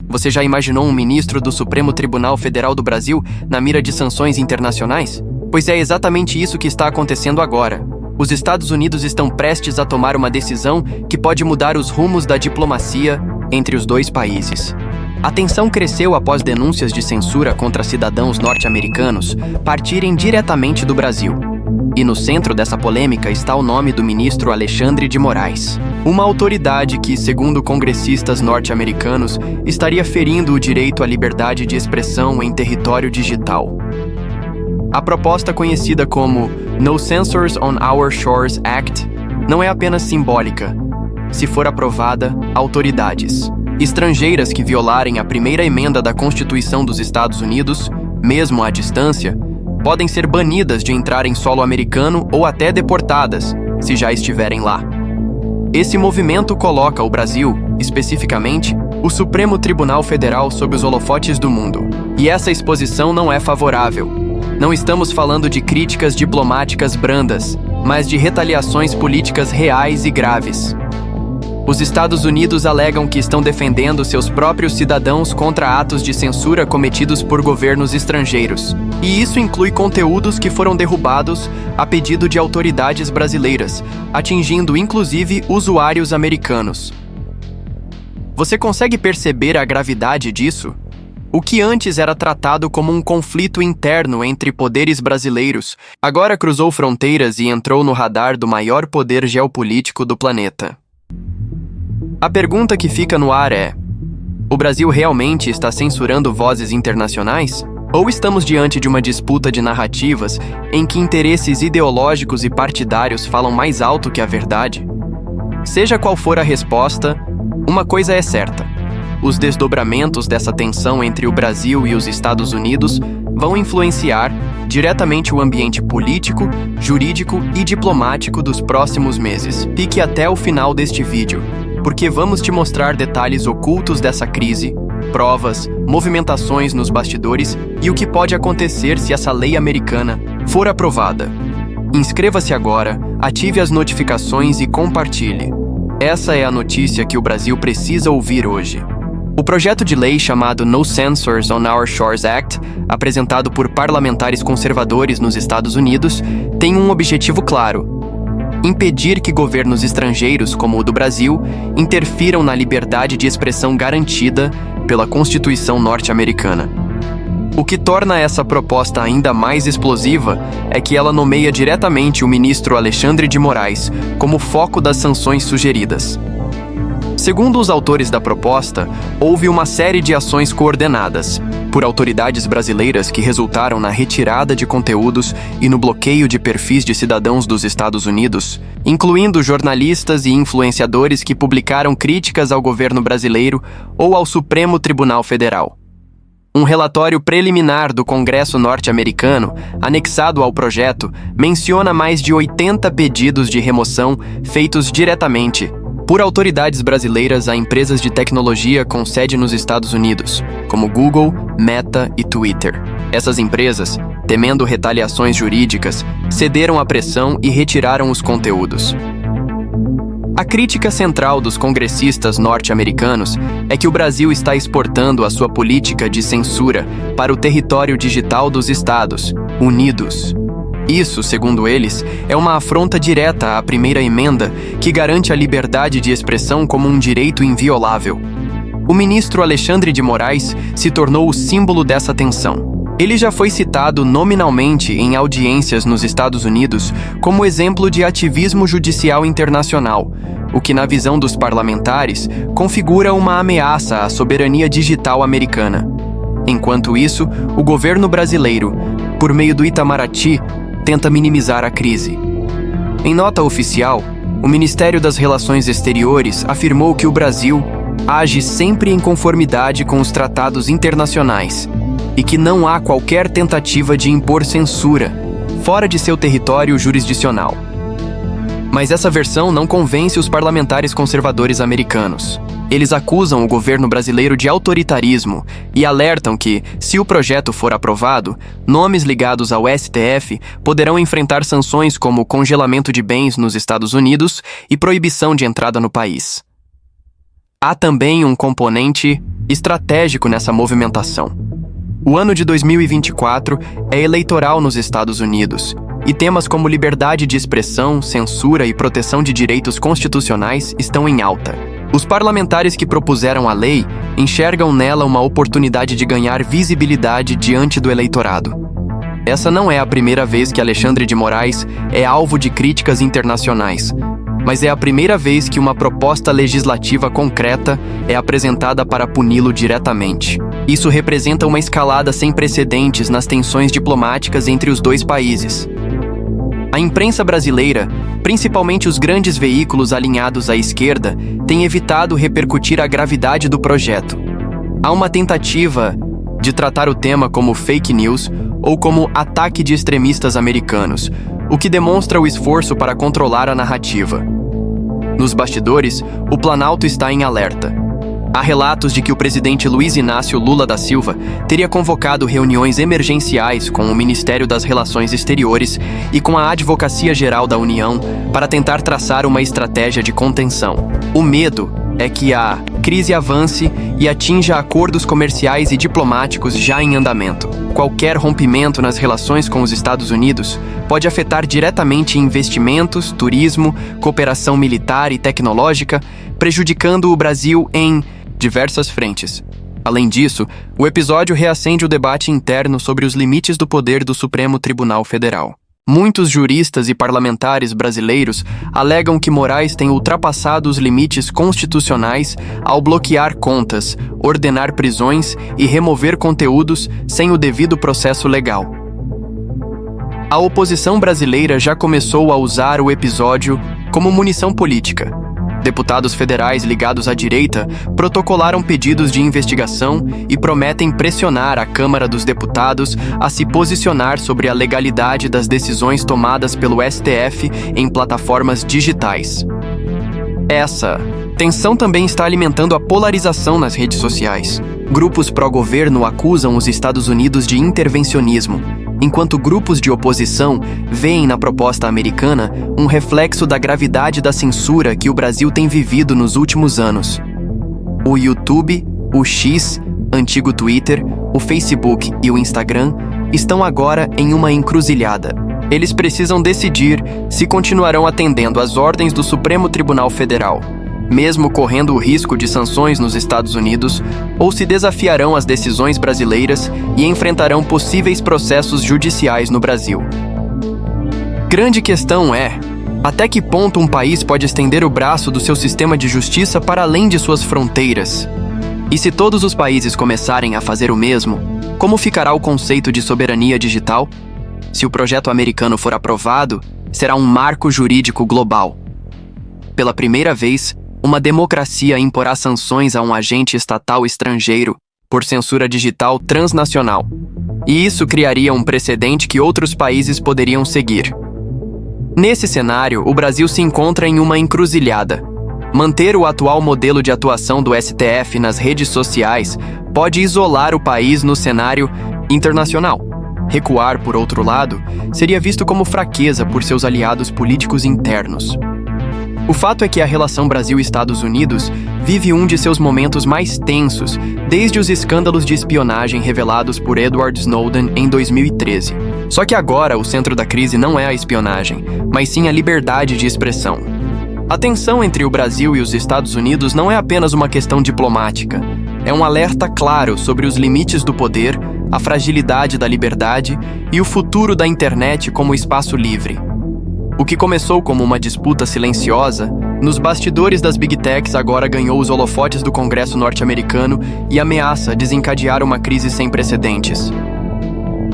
Você já imaginou um ministro do Supremo Tribunal Federal do Brasil na mira de sanções internacionais? Pois é exatamente isso que está acontecendo agora. Os Estados Unidos estão prestes a tomar uma decisão que pode mudar os rumos da diplomacia entre os dois países. A tensão cresceu após denúncias de censura contra cidadãos norte-americanos partirem diretamente do Brasil. E no centro dessa polêmica está o nome do ministro Alexandre de Moraes, uma autoridade que, segundo congressistas norte-americanos, estaria ferindo o direito à liberdade de expressão em território digital. A proposta conhecida como No Censors on Our Shores Act não é apenas simbólica. Se for aprovada, autoridades estrangeiras que violarem a primeira emenda da Constituição dos Estados Unidos, mesmo à distância, podem ser banidas de entrar em solo americano ou até deportadas, se já estiverem lá. Esse movimento coloca o Brasil, especificamente, o Supremo Tribunal Federal sob os holofotes do mundo. E essa exposição não é favorável. Não estamos falando de críticas diplomáticas brandas, mas de retaliações políticas reais e graves. Os Estados Unidos alegam que estão defendendo seus próprios cidadãos contra atos de censura cometidos por governos estrangeiros. E isso inclui conteúdos que foram derrubados a pedido de autoridades brasileiras, atingindo inclusive usuários americanos. Você consegue perceber a gravidade disso? O que antes era tratado como um conflito interno entre poderes brasileiros, agora cruzou fronteiras e entrou no radar do maior poder geopolítico do planeta. A pergunta que fica no ar é: o Brasil realmente está censurando vozes internacionais? Ou estamos diante de uma disputa de narrativas em que interesses ideológicos e partidários falam mais alto que a verdade? Seja qual for a resposta, uma coisa é certa: os desdobramentos dessa tensão entre o Brasil e os Estados Unidos vão influenciar diretamente o ambiente político, jurídico e diplomático dos próximos meses. Fique até o final deste vídeo, porque vamos te mostrar detalhes ocultos dessa crise, provas, movimentações nos bastidores e o que pode acontecer se essa lei americana for aprovada. Inscreva-se agora, ative as notificações e compartilhe. Essa é a notícia que o Brasil precisa ouvir hoje. O projeto de lei chamado No Censors on Our Shores Act, apresentado por parlamentares conservadores nos Estados Unidos, tem um objetivo claro: impedir que governos estrangeiros, como o do Brasil, interfiram na liberdade de expressão garantida pela Constituição norte-americana. O que torna essa proposta ainda mais explosiva é que ela nomeia diretamente o ministro Alexandre de Moraes como foco das sanções sugeridas. Segundo os autores da proposta, houve uma série de ações coordenadas por autoridades brasileiras que resultaram na retirada de conteúdos e no bloqueio de perfis de cidadãos dos Estados Unidos, incluindo jornalistas e influenciadores que publicaram críticas ao governo brasileiro ou ao Supremo Tribunal Federal. Um relatório preliminar do Congresso norte-americano, anexado ao projeto, menciona mais de 80 pedidos de remoção feitos diretamente por autoridades brasileiras a empresas de tecnologia com sede nos Estados Unidos, como Google, Meta e Twitter. Essas empresas, temendo retaliações jurídicas, cederam à pressão e retiraram os conteúdos. A crítica central dos congressistas norte-americanos é que o Brasil está exportando a sua política de censura para o território digital dos Estados Unidos. Isso, segundo eles, é uma afronta direta à primeira emenda que garante a liberdade de expressão como um direito inviolável. O ministro Alexandre de Moraes se tornou o símbolo dessa tensão. Ele já foi citado nominalmente em audiências nos Estados Unidos como exemplo de ativismo judicial internacional, o que, na visão dos parlamentares, configura uma ameaça à soberania digital americana. Enquanto isso, o governo brasileiro, por meio do Itamaraty, tenta minimizar a crise. Em nota oficial, o Ministério das Relações Exteriores afirmou que o Brasil age sempre em conformidade com os tratados internacionais e que não há qualquer tentativa de impor censura fora de seu território jurisdicional. Mas essa versão não convence os parlamentares conservadores americanos. Eles acusam o governo brasileiro de autoritarismo e alertam que, se o projeto for aprovado, nomes ligados ao STF poderão enfrentar sanções como congelamento de bens nos Estados Unidos e proibição de entrada no país. Há também um componente estratégico nessa movimentação. O ano de 2024 é eleitoral nos Estados Unidos, e temas como liberdade de expressão, censura e proteção de direitos constitucionais estão em alta. Os parlamentares que propuseram a lei enxergam nela uma oportunidade de ganhar visibilidade diante do eleitorado. Essa não é a primeira vez que Alexandre de Moraes é alvo de críticas internacionais, mas é a primeira vez que uma proposta legislativa concreta é apresentada para puni-lo diretamente. Isso representa uma escalada sem precedentes nas tensões diplomáticas entre os dois países. A imprensa brasileira, principalmente os grandes veículos alinhados à esquerda, tem evitado repercutir a gravidade do projeto. Há uma tentativa de tratar o tema como fake news ou como ataque de extremistas americanos, o que demonstra o esforço para controlar a narrativa. Nos bastidores, o Planalto está em alerta. Há relatos de que o presidente Luiz Inácio Lula da Silva teria convocado reuniões emergenciais com o Ministério das Relações Exteriores e com a Advocacia Geral da União para tentar traçar uma estratégia de contenção. O medo é que a crise avance e atinja acordos comerciais e diplomáticos já em andamento. Qualquer rompimento nas relações com os Estados Unidos pode afetar diretamente investimentos, turismo, cooperação militar e tecnológica, prejudicando o Brasil em diversas frentes. Além disso, o episódio reacende o debate interno sobre os limites do poder do Supremo Tribunal Federal. Muitos juristas e parlamentares brasileiros alegam que Moraes tem ultrapassado os limites constitucionais ao bloquear contas, ordenar prisões e remover conteúdos sem o devido processo legal. A oposição brasileira já começou a usar o episódio como munição política. Deputados federais ligados à direita protocolaram pedidos de investigação e prometem pressionar a Câmara dos Deputados a se posicionar sobre a legalidade das decisões tomadas pelo STF em plataformas digitais. Essa tensão também está alimentando a polarização nas redes sociais. Grupos pró-governo acusam os Estados Unidos de intervencionismo, enquanto grupos de oposição veem na proposta americana um reflexo da gravidade da censura que o Brasil tem vivido nos últimos anos. O YouTube, o X, antigo Twitter, o Facebook e o Instagram estão agora em uma encruzilhada. Eles precisam decidir se continuarão atendendo às ordens do Supremo Tribunal Federal, mesmo correndo o risco de sanções nos Estados Unidos, ou se desafiarão as decisões brasileiras e enfrentarão possíveis processos judiciais no Brasil. Grande questão é: até que ponto um país pode estender o braço do seu sistema de justiça para além de suas fronteiras? E se todos os países começarem a fazer o mesmo, como ficará o conceito de soberania digital? Se o projeto americano for aprovado, será um marco jurídico global. Pela primeira vez, uma democracia imporá sanções a um agente estatal estrangeiro por censura digital transnacional. E isso criaria um precedente que outros países poderiam seguir. Nesse cenário, o Brasil se encontra em uma encruzilhada. Manter o atual modelo de atuação do STF nas redes sociais pode isolar o país no cenário internacional. Recuar, por outro lado, seria visto como fraqueza por seus aliados políticos internos. O fato é que a relação Brasil-Estados Unidos vive um de seus momentos mais tensos desde os escândalos de espionagem revelados por Edward Snowden em 2013. Só que agora o centro da crise não é a espionagem, mas sim a liberdade de expressão. A tensão entre o Brasil e os Estados Unidos não é apenas uma questão diplomática. É um alerta claro sobre os limites do poder, a fragilidade da liberdade e o futuro da internet como espaço livre. O que começou como uma disputa silenciosa, nos bastidores das Big Techs agora ganhou os holofotes do Congresso norte-americano e ameaça desencadear uma crise sem precedentes.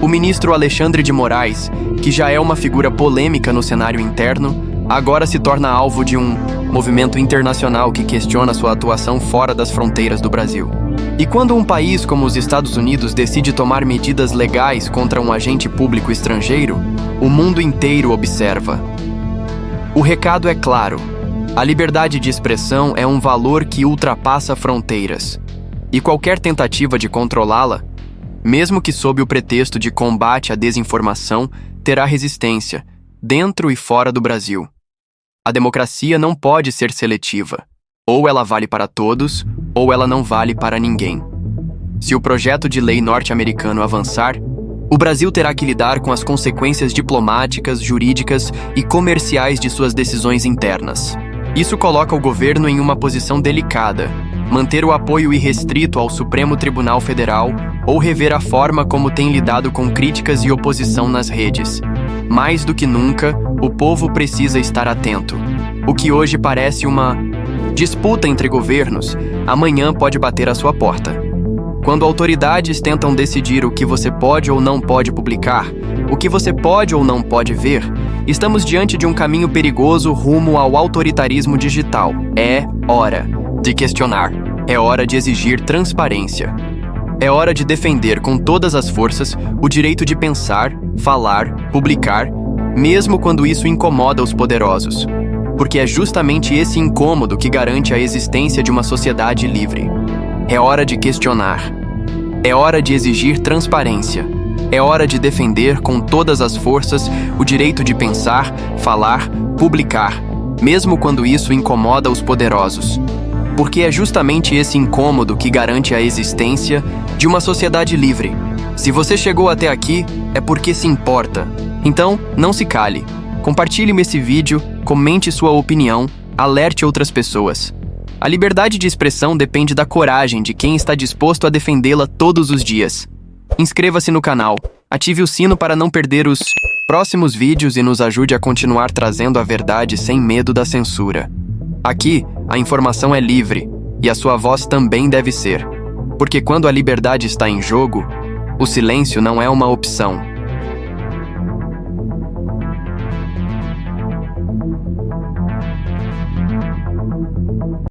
O ministro Alexandre de Moraes, que já é uma figura polêmica no cenário interno, agora se torna alvo de um movimento internacional que questiona sua atuação fora das fronteiras do Brasil. E quando um país como os Estados Unidos decide tomar medidas legais contra um agente público estrangeiro, o mundo inteiro observa. O recado é claro: a liberdade de expressão é um valor que ultrapassa fronteiras, e qualquer tentativa de controlá-la, mesmo que sob o pretexto de combate à desinformação, terá resistência, dentro e fora do Brasil. A democracia não pode ser seletiva. Ou ela vale para todos, ou ela não vale para ninguém. Se o projeto de lei norte-americano avançar, o Brasil terá que lidar com as consequências diplomáticas, jurídicas e comerciais de suas decisões internas. Isso coloca o governo em uma posição delicada: manter o apoio irrestrito ao Supremo Tribunal Federal ou rever a forma como tem lidado com críticas e oposição nas redes. Mais do que nunca, o povo precisa estar atento. O que hoje parece uma disputa entre governos, amanhã pode bater à sua porta. Quando autoridades tentam decidir o que você pode ou não pode publicar, o que você pode ou não pode ver, estamos diante de um caminho perigoso rumo ao autoritarismo digital. É hora de questionar. É hora de exigir transparência. É hora de defender com todas as forças o direito de pensar, falar, publicar, mesmo quando isso incomoda os poderosos. Porque é justamente esse incômodo que garante a existência de uma sociedade livre. É hora de questionar. É hora de exigir transparência. É hora de defender com todas as forças o direito de pensar, falar, publicar, mesmo quando isso incomoda os poderosos. Porque é justamente esse incômodo que garante a existência de uma sociedade livre. Se você chegou até aqui, é porque se importa. Então, não se cale. Compartilhe esse vídeo, comente sua opinião, alerte outras pessoas. A liberdade de expressão depende da coragem de quem está disposto a defendê-la todos os dias. Inscreva-se no canal, ative o sino para não perder os próximos vídeos e nos ajude a continuar trazendo a verdade sem medo da censura. Aqui, a informação é livre, e a sua voz também deve ser. Porque quando a liberdade está em jogo, o silêncio não é uma opção,